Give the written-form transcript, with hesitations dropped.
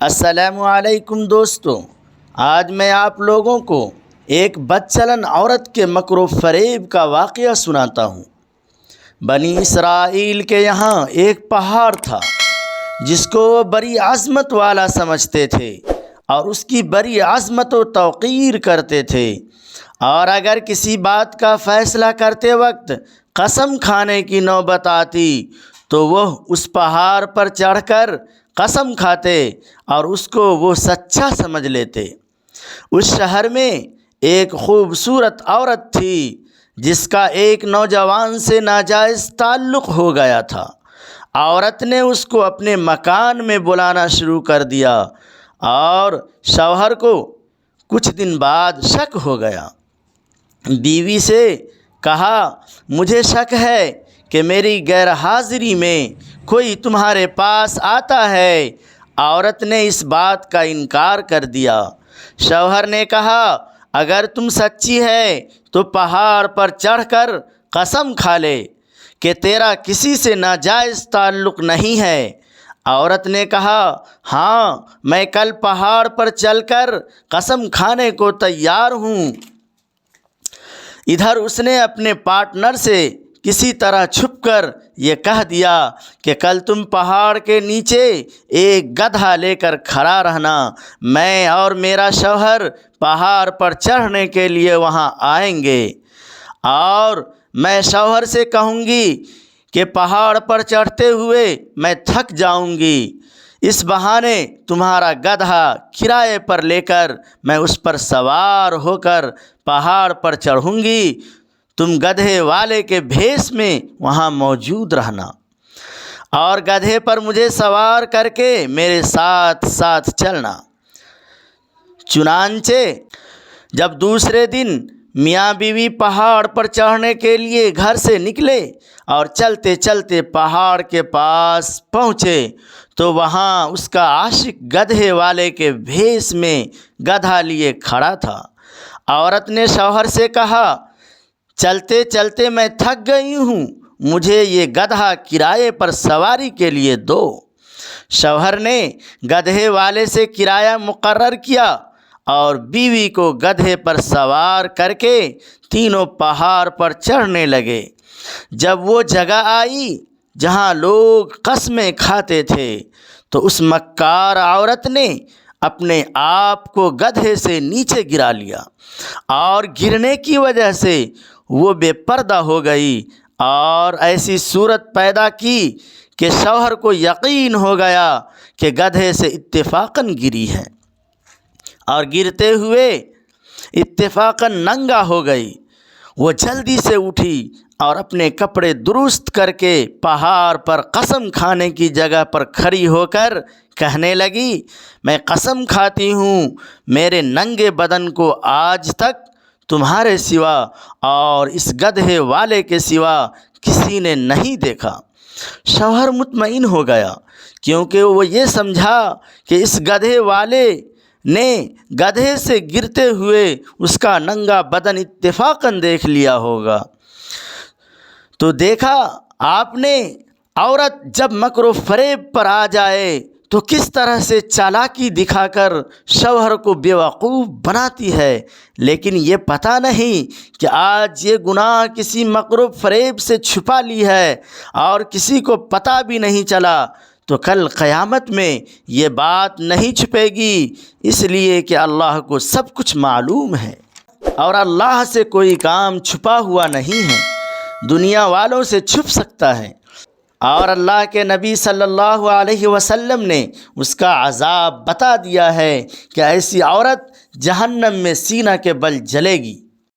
السلام علیکم دوستو، آج میں آپ لوگوں کو ایک بدچلن عورت کے مکر و فریب کا واقعہ سناتا ہوں۔ بنی اسرائیل کے یہاں ایک پہاڑ تھا جس کو وہ بڑی عظمت والا سمجھتے تھے اور اس کی بڑی عظمت و توقیر کرتے تھے، اور اگر کسی بات کا فیصلہ کرتے وقت قسم کھانے کی نوبت آتی تو وہ اس پہاڑ پر چڑھ کر قسم کھاتے اور اس کو وہ سچا سمجھ لیتے۔ اس شہر میں ایک خوبصورت عورت تھی جس کا ایک نوجوان سے ناجائز تعلق ہو گیا تھا۔ عورت نے اس کو اپنے مکان میں بلانا شروع کر دیا اور شوہر کو کچھ دن بعد شک ہو گیا۔ بیوی سے کہا، مجھے شک ہے کہ میری غیر حاضری میں کوئی تمہارے پاس آتا ہے۔ عورت نے اس بات کا انکار کر دیا۔ شوہر نے کہا، اگر تم سچی ہے تو پہاڑ پر چڑھ کر قسم کھا لے کہ تیرا کسی سے ناجائز تعلق نہیں ہے۔ عورت نے کہا، ہاں، میں کل پہاڑ پر چل کر قسم کھانے کو تیار ہوں۔ ادھر اس نے اپنے پارٹنر سے کسی طرح چھپ کر یہ کہہ دیا کہ کل تم پہاڑ کے نیچے ایک گدھا لے کر کھڑا رہنا، میں اور میرا شوہر پہاڑ پر چڑھنے کے لیے وہاں آئیں گے، اور میں شوہر سے کہوں گی کہ پہاڑ پر چڑھتے ہوئے میں تھک جاؤں گی، اس بہانے تمہارا گدھا کرائے پر لے کر میں اس پر سوار ہو کر پہاڑ پر چڑھوں گی، تم گدھے والے کے بھیس میں وہاں موجود رہنا اور گدھے پر مجھے سوار کر کے میرے ساتھ ساتھ چلنا۔ چنانچہ جب دوسرے دن میاں بیوی پہاڑ پر چڑھنے کے لیے گھر سے نکلے اور چلتے چلتے پہاڑ کے پاس پہنچے تو وہاں اس کا عاشق گدھے والے کے بھیس میں گدھا لیے کھڑا تھا۔ عورت نے شوہر سے کہا، چلتے چلتے میں تھک گئی ہوں، مجھے یہ گدھا کرائے پر سواری کے لیے دو۔ شوہر نے گدھے والے سے کرایہ مقرر کیا اور بیوی کو گدھے پر سوار کر کے تینوں پہاڑ پر چڑھنے لگے۔ جب وہ جگہ آئی جہاں لوگ قسمیں کھاتے تھے تو اس مکار عورت نے اپنے آپ کو گدھے سے نیچے گرا لیا اور گرنے کی وجہ سے وہ بے پردہ ہو گئی اور ایسی صورت پیدا کی کہ شوہر کو یقین ہو گیا کہ گدھے سے اتفاقاً گری ہے، اور گرتے ہوئے اتفاقاً ننگا ہو گئی۔ وہ جلدی سے اٹھی اور اپنے کپڑے درست کر کے پہاڑ پر قسم کھانے کی جگہ پر کھڑی ہو کر کہنے لگی، میں قسم کھاتی ہوں میرے ننگے بدن کو آج تک تمہارے سوا اور اس گدھے والے کے سوا کسی نے نہیں دیکھا۔ شوہر مطمئن ہو گیا کیونکہ وہ یہ سمجھا کہ اس گدھے والے نے گدھے سے گرتے ہوئے اس کا ننگا بدن اتفاقاً دیکھ لیا ہوگا۔ تو دیکھا آپ نے، عورت جب مکر و فریب پر آ جائے تو کس طرح سے چالاکی دکھا کر شوہر کو بیوقوف بناتی ہے، لیکن یہ پتہ نہیں کہ آج یہ گناہ کسی مکر و فریب سے چھپا لی ہے اور کسی کو پتہ بھی نہیں چلا، تو کل قیامت میں یہ بات نہیں چھپے گی، اس لیے کہ اللہ کو سب کچھ معلوم ہے اور اللہ سے کوئی کام چھپا ہوا نہیں ہے، دنیا والوں سے چھپ سکتا ہے، اور اللہ کے نبی صلی اللہ علیہ وسلم نے اس کا عذاب بتا دیا ہے کہ ایسی عورت جہنم میں سینہ کے بل جلے گی۔